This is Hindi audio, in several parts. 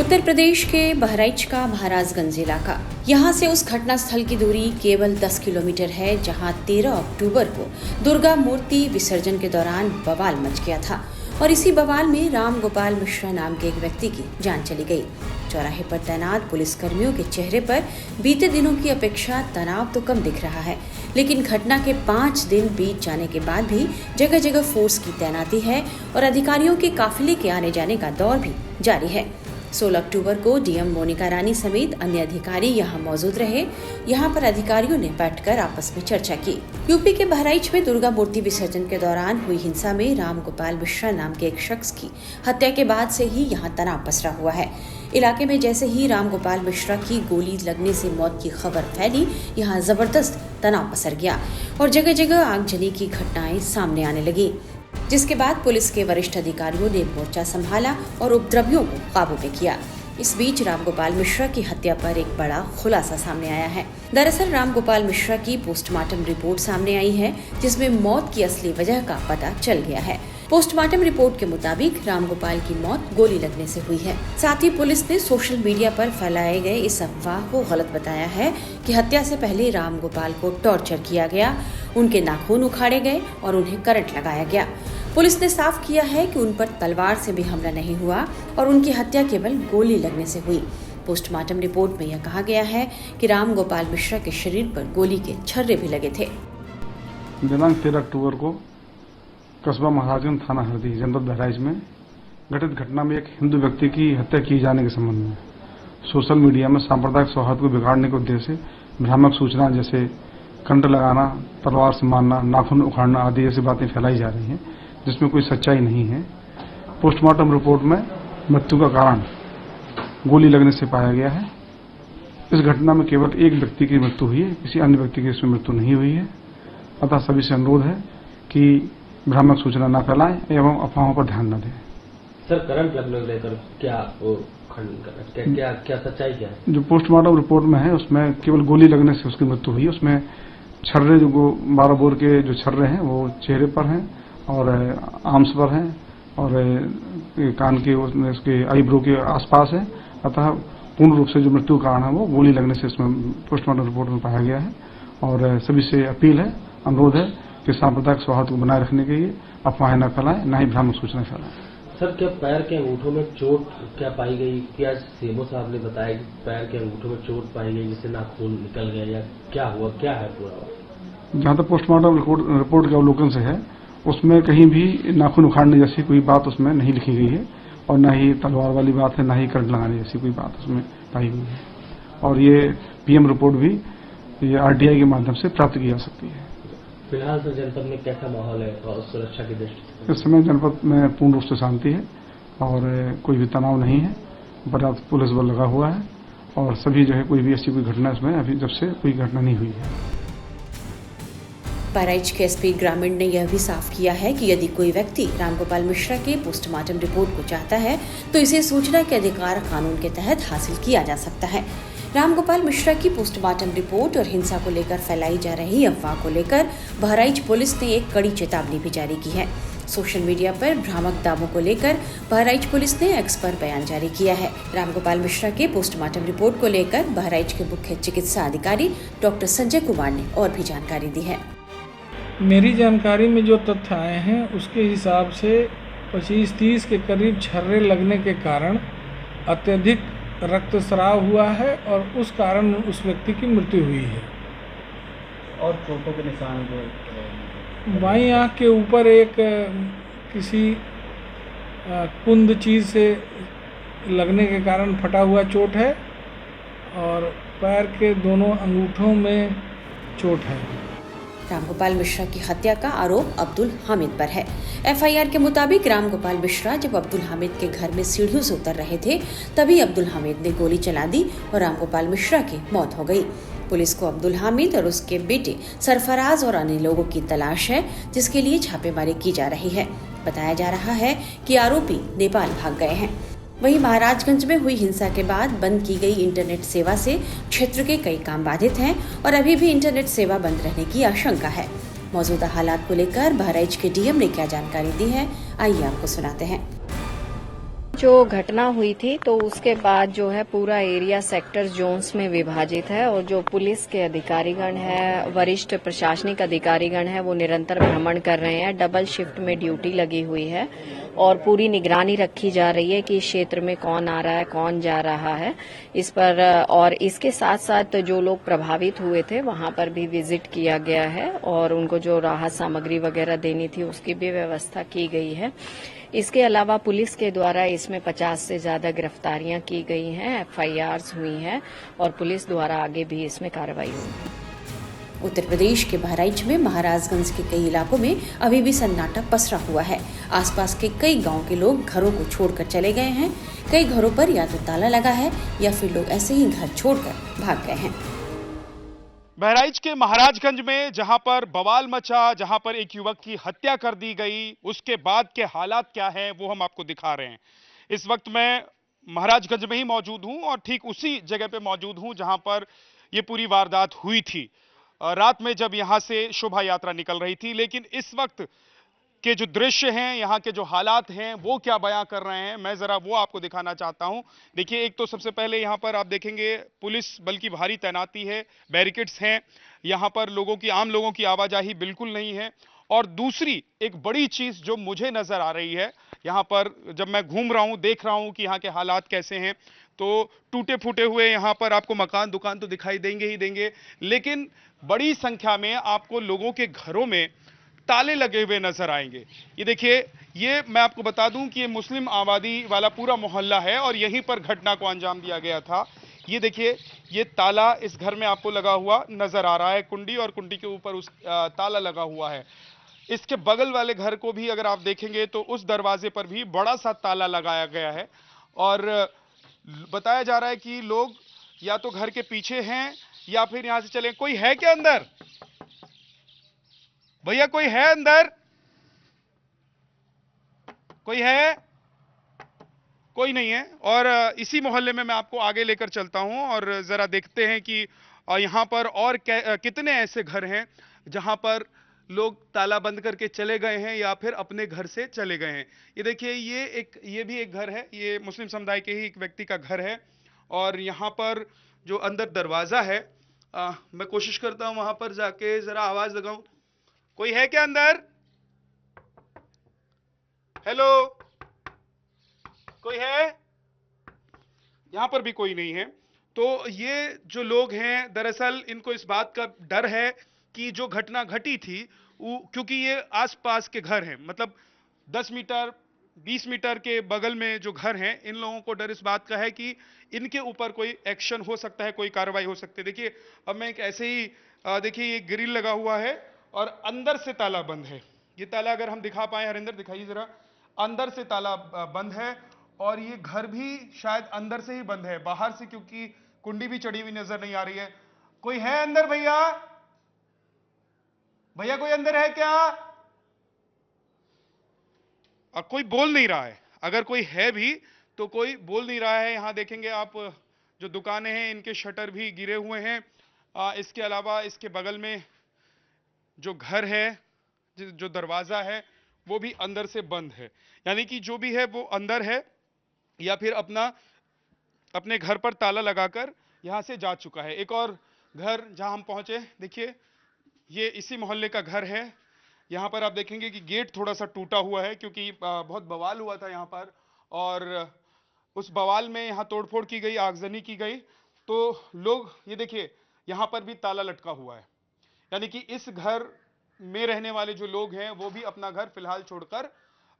उत्तर प्रदेश के बहराइच का महाराजगंज इलाका। यहाँ से उस घटना स्थल की दूरी केवल 10 किलोमीटर है जहाँ 13 अक्टूबर को दुर्गा मूर्ति विसर्जन के दौरान बवाल मच गया था और इसी बवाल में राम गोपाल मिश्रा नाम के एक व्यक्ति की जान चली गई। चौराहे पर तैनात पुलिसकर्मियों के चेहरे पर बीते दिनों की अपेक्षा तनाव तो कम दिख रहा है, लेकिन घटना के 5 दिन बीत जाने के बाद भी जगह जगह फोर्स की तैनाती है और अधिकारियों के काफिले के आने जाने का दौर भी जारी है। 16 अक्टूबर को डीएम मोनिका रानी समेत अन्य अधिकारी यहां मौजूद रहे। यहां पर अधिकारियों ने बैठकर आपस में चर्चा की। यूपी के बहराइच में दुर्गा मूर्ति विसर्जन के दौरान हुई हिंसा में राम गोपाल मिश्रा नाम के एक शख्स की हत्या के बाद से ही यहां तनाव पसरा हुआ है। इलाके में जैसे ही राम गोपाल मिश्रा की गोली लगने से मौत की खबर फैली, यहाँ जबरदस्त तनाव पसर गया और जगह जगह आगजनी की घटनाएं सामने आने लगी, जिसके बाद पुलिस के वरिष्ठ अधिकारियों ने मोर्चा संभाला और उपद्रवियों को काबू में किया। इस बीच राम गोपाल मिश्रा की हत्या पर एक बड़ा खुलासा सामने आया है। दरअसल राम गोपाल मिश्रा की पोस्टमार्टम रिपोर्ट सामने आई है, जिसमें मौत की असली वजह का पता चल गया है। पोस्टमार्टम रिपोर्ट के मुताबिक राम गोपाल की मौत गोली लगने से हुई है। साथ ही पुलिस ने सोशल मीडिया पर फैलाए गए इस अफवाह को गलत बताया है कि हत्या से पहले राम गोपाल को टॉर्चर किया गया, उनके नाखून उखाड़े गए और उन्हें करंट लगाया गया। पुलिस ने साफ किया है कि उन पर तलवार से भी हमला नहीं हुआ और उनकी हत्या केवल गोली लगने से हुई। पोस्टमार्टम रिपोर्ट में यह कहा गया है कि राम गोपाल मिश्रा के शरीर पर गोली के छर्रे भी लगे थे। दिनांक 13 अक्टूबर को कस्बा महाराजगंज थाना हरदी जनपद बहराइच में घटित घटना में एक हिंदू व्यक्ति की हत्या किए जाने के संबंध में सोशल मीडिया में सांप्रदायिक सौहार्द को बिगाड़ने के उद्देश्य से भ्रामक सूचना जैसे करंट लगाना, तलवार से मारना, नाखून उखाड़ना आदि ऐसी बातें फैलाई जा रही हैं, जिसमें कोई सच्चाई नहीं है। पोस्टमार्टम रिपोर्ट में मृत्यु का कारण गोली लगने से पाया गया है। इस घटना में केवल एक व्यक्ति की मृत्यु हुई है, किसी अन्य व्यक्ति की इसमें मृत्यु नहीं हुई है। अतः सभी से अनुरोध है कि भ्रामक सूचना न फैलाएं एवं अफवाहों पर ध्यान न दें। सर, करंट लगने को लेकर क्या सच्चाई क्या है? जो पोस्टमार्टम रिपोर्ट में है उसमें केवल गोली लगने से उसकी मृत्यु हुई है। उसमें छर्रे जो 12 बोर के जो छर्रे हैं वो चेहरे पर हैं और आर्म्स पर हैं और कान के उसके आईब्रो के आसपास है। अतः पूर्ण रूप से जो मृत्यु कारण है वो गोली लगने से इसमें पोस्टमार्टम रिपोर्ट में पाया गया है। और सभी से अपील है, अनुरोध है कि सांप्रदायिक सौहार्द को बनाए रखने के लिए अफवाहें न फैलाएं, न ही भ्रामक सूचना फैलाएं। सर, क्या पैर के अंगूठों में चोट क्या पाई गई? क्या सीएमओ साहब ने बताया कि पैर के अंगूठों में चोट पाई गई जिससे नाखून निकल गया, या क्या हुआ, क्या है पूरा? जहाँ तक पोस्टमार्टम रिपोर्ट के अवलोकन से है, उसमें कहीं भी नाखून उखाड़ने जैसी कोई बात उसमें नहीं लिखी गई है और न ही तलवार वाली बात है, न ही करंट लगाने जैसी कोई बात उसमें पाई गई है। और ये पीएम रिपोर्ट भी ये आरटीआई के माध्यम से प्राप्त की जा सकती है। फिलहाल तो जनपद में कैसा माहौल है और सुरक्षा की दृष्टि से? इस समय जनपद में पूर्ण रूप से शांति है और कोई भी तनाव नहीं है। पर्याप्त पुलिस बल लगा हुआ है और सभी जो है कोई भी ऐसी कोई घटना इसमें अभी जब से कोई घटना नहीं हुई है। बहराइच के एसपी ग्रामीण ने यह भी साफ किया है कि यदि कोई व्यक्ति राम गोपाल मिश्रा के पोस्टमार्टम रिपोर्ट को चाहता है तो इसे सूचना के अधिकार कानून के तहत हासिल किया जा सकता है। राम गोपाल मिश्रा की पोस्टमार्टम रिपोर्ट और हिंसा को लेकर फैलाई जा रही अफवाह को लेकर बहराइच पुलिस ने एक कड़ी चेतावनी भी जारी की है। सोशल मीडिया पर भ्रामक दावों को लेकर बहराइच पुलिस ने एक्स पर बयान जारी किया है। राम गोपाल मिश्रा के पोस्टमार्टम रिपोर्ट को लेकर बहराइच के मुख्य चिकित्सा अधिकारी डॉक्टर संजय कुमार ने और भी जानकारी दी है। मेरी जानकारी में जो तथ्य आए हैं उसके हिसाब से 25-30 के करीब छर्रे लगने के कारण अत्यधिक रक्तस्राव हुआ है और उस कारण उस व्यक्ति की मृत्यु हुई है। और चोटों के निशान जो बाईं आंख के ऊपर एक किसी कुंद चीज़ से लगने के कारण फटा हुआ चोट है और पैर के दोनों अंगूठों में चोट है। राम गोपाल मिश्रा की हत्या का आरोप अब्दुल हामिद पर है। एफआईआर के मुताबिक राम गोपाल मिश्रा जब अब्दुल हामिद के घर में सीढ़ियों से उतर रहे थे, तभी अब्दुल हामिद ने गोली चला दी और राम गोपाल मिश्रा की मौत हो गई। पुलिस को अब्दुल हामिद और उसके बेटे सरफराज और अन्य लोगों की तलाश है, जिसके लिए छापेमारी की जा रही है। बताया जा रहा है कि आरोपी नेपाल भाग गए हैं। वहीं महाराजगंज में हुई हिंसा के बाद बंद की गई इंटरनेट सेवा से क्षेत्र के कई काम बाधित हैं और अभी भी इंटरनेट सेवा बंद रहने की आशंका है। मौजूदा हालात को लेकर बहराइच के डीएम ने क्या जानकारी दी है, आइए आपको सुनाते हैं। जो घटना हुई थी तो उसके बाद जो है पूरा एरिया सेक्टर जोन्स में विभाजित है और जो पुलिस के अधिकारीगण है, वरिष्ठ प्रशासनिक अधिकारीगण है, वो निरंतर भ्रमण कर रहे हैं। डबल शिफ्ट में ड्यूटी लगी हुई है और पूरी निगरानी रखी जा रही है कि इस क्षेत्र में कौन आ रहा है, कौन जा रहा है इस पर। और इसके साथ साथ जो लोग प्रभावित हुए थे वहां पर भी विजिट किया गया है और उनको जो राहत सामग्री वगैरह देनी थी उसकी भी व्यवस्था की गई है। इसके अलावा पुलिस के द्वारा इसमें 50 से ज्यादा गिरफ्तारियां की गई हैं, एफआईआर्स हुई हैं और पुलिस द्वारा आगे भी इसमें कार्रवाई होगी। उत्तर प्रदेश के बहराइच में महाराजगंज के कई इलाकों में अभी भी सन्नाटा पसरा हुआ है। आसपास के कई गांव के लोग घरों को छोड़कर चले गए हैं। कई घरों पर या तो ताला लगा है या फिर लोग ऐसे ही घर छोड़कर भाग गए हैं। बहराइच के महाराजगंज में जहां पर बवाल मचा, जहां पर एक युवक की हत्या कर दी गई, उसके बाद के हालात क्या हैं वो हम आपको दिखा रहे हैं। इस वक्त मैं महाराजगंज में ही मौजूद हूं और ठीक उसी जगह पे मौजूद हूं जहां पर ये पूरी वारदात हुई थी रात में, जब यहां से शोभा यात्रा निकल रही थी। लेकिन इस वक्त के जो दृश्य हैं, यहाँ के जो हालात हैं, वो क्या बयां कर रहे हैं, मैं जरा वो आपको दिखाना चाहता हूं। देखिए, एक तो सबसे पहले यहाँ पर आप देखेंगे पुलिस बल की भारी तैनाती है, बैरिकेड्स हैं, यहाँ पर आम लोगों की आवाजाही बिल्कुल नहीं है। और दूसरी एक बड़ी चीज जो मुझे नजर आ रही है, यहाँ पर जब मैं घूम रहा हूं, देख रहा हूं कि यहाँ के हालात कैसे हैं, तो टूटे फूटे हुए यहाँ पर आपको मकान दुकान तो दिखाई देंगे ही देंगे, लेकिन बड़ी संख्या में आपको लोगों के घरों में ताले लगे हुए नजर आएंगे। ये देखिए, ये मैं आपको बता दूं कि ये मुस्लिम आबादी वाला पूरा मोहल्ला है और यहीं पर घटना को अंजाम दिया गया था। ये देखिए, ये ताला इस घर में आपको लगा हुआ नजर आ रहा है, कुंडी, और कुंडी के ऊपर उस ताला लगा हुआ है। इसके बगल वाले घर को भी अगर आप देखेंगे तो उस दरवाजे पर भी बड़ा सा ताला लगाया गया है और बताया जा रहा है कि लोग या तो घर के पीछे हैं या फिर यहां से चले। कोई है क्या अंदर? भैया कोई है अंदर? कोई है? कोई नहीं है। और इसी मोहल्ले में मैं आपको आगे लेकर चलता हूं और जरा देखते हैं कि यहां पर और कितने ऐसे घर हैं जहां पर लोग ताला बंद करके चले गए हैं या फिर अपने घर से चले गए हैं। ये देखिए, ये भी एक घर है, ये मुस्लिम समुदाय के ही एक व्यक्ति का घर है और यहां पर जो अंदर दरवाजा है, मैं कोशिश करता हूं वहां पर जाके जरा आवाज लगाऊं। कोई है क्या अंदर? हेलो, कोई है? यहां पर भी कोई नहीं है। तो ये जो लोग हैं, दरअसल इनको इस बात का डर है कि जो घटना घटी थी, क्योंकि ये आसपास के घर हैं, मतलब 10 मीटर 20 मीटर के बगल में जो घर हैं, इन लोगों को डर इस बात का है कि इनके ऊपर कोई एक्शन हो सकता है, कोई कार्रवाई हो सकती है। देखिए, अब मैं एक ऐसे ही देखिए, ये ग्रिल लगा हुआ है और अंदर से ताला बंद है। ये ताला अगर हम दिखा पाए, हरिंदर दिखाइए जरा, अंदर से ताला बंद है और ये घर भी शायद अंदर से ही बंद है, बाहर से क्योंकि कुंडी भी चढ़ी हुई नजर नहीं आ रही है। कोई है अंदर? भैया, भैया कोई अंदर है क्या? कोई बोल नहीं रहा है। अगर कोई है भी तो कोई बोल नहीं रहा है। यहां देखेंगे आप, जो दुकानें हैं इनके शटर भी गिरे हुए हैं। इसके अलावा इसके बगल में जो घर है, जो दरवाजा है, वो भी अंदर से बंद है, यानी कि जो भी है वो अंदर है या फिर अपने घर पर ताला लगाकर यहां से जा चुका है। एक और घर जहां हम पहुंचे, देखिए, ये इसी मोहल्ले का घर है। यहां पर आप देखेंगे कि गेट थोड़ा सा टूटा हुआ है क्योंकि बहुत बवाल हुआ था यहां पर और उस बवाल में यहां तोड़फोड़ की गई, आगजनी की गई, तो लोग, ये देखिए, यहां पर भी ताला लटका हुआ है, यानी कि इस घर में रहने वाले जो लोग हैं वो भी अपना घर फिलहाल छोड़कर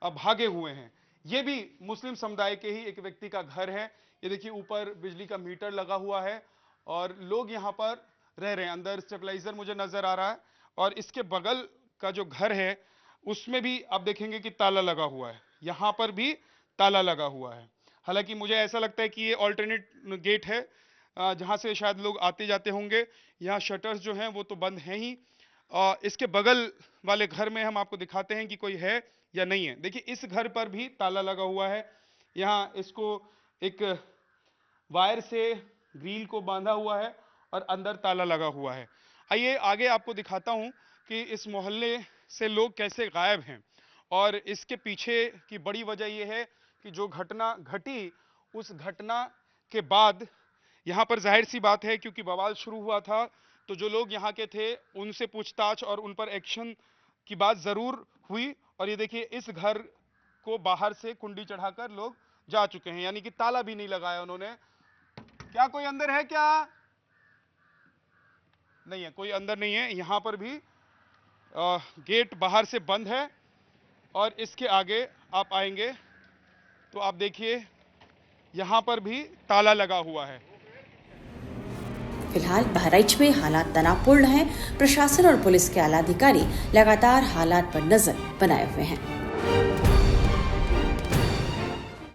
भागे हुए हैं। ये भी मुस्लिम समुदाय के ही एक व्यक्ति का घर है। ये देखिए, ऊपर बिजली का मीटर लगा हुआ है और लोग यहां पर रह रहे हैं। अंदर स्टेबलाइजर मुझे नजर आ रहा है और इसके बगल का जो घर है उसमें भी आप देखेंगे कि ताला लगा हुआ है, यहां पर भी ताला लगा हुआ है। हालांकि मुझे ऐसा लगता है कि ये ऑल्टरनेट गेट है जहां से शायद लोग आते जाते होंगे। यहाँ शटर्स जो हैं वो तो बंद हैं ही। इसके बगल वाले घर में हम आपको दिखाते हैं कि कोई है या नहीं है। देखिए, इस घर पर भी ताला लगा हुआ है। यहाँ इसको एक वायर से ग्रिल को बांधा हुआ है और अंदर ताला लगा हुआ है। आइए आगे आपको दिखाता हूं कि इस मोहल्ले से लोग कैसे गायब हैं और इसके पीछे की बड़ी वजह यह है कि जो घटना घटी उस घटना के बाद यहाँ पर जाहिर सी बात है, क्योंकि बवाल शुरू हुआ था तो जो लोग यहाँ के थे उनसे पूछताछ और उन पर एक्शन की बात जरूर हुई। और ये देखिए, इस घर को बाहर से कुंडी चढ़ाकर लोग जा चुके हैं, यानी कि ताला भी नहीं लगाया उन्होंने। क्या कोई अंदर है? क्या नहीं है, कोई अंदर नहीं है। यहां पर भी गेट बाहर से बंद है और इसके आगे आप आएंगे तो आप देखिए यहां पर भी ताला लगा हुआ है। फिलहाल बहराइच में हालात तनावपूर्ण हैं। प्रशासन और पुलिस के आला अधिकारी लगातार हालात पर नजर बनाए हुए हैं।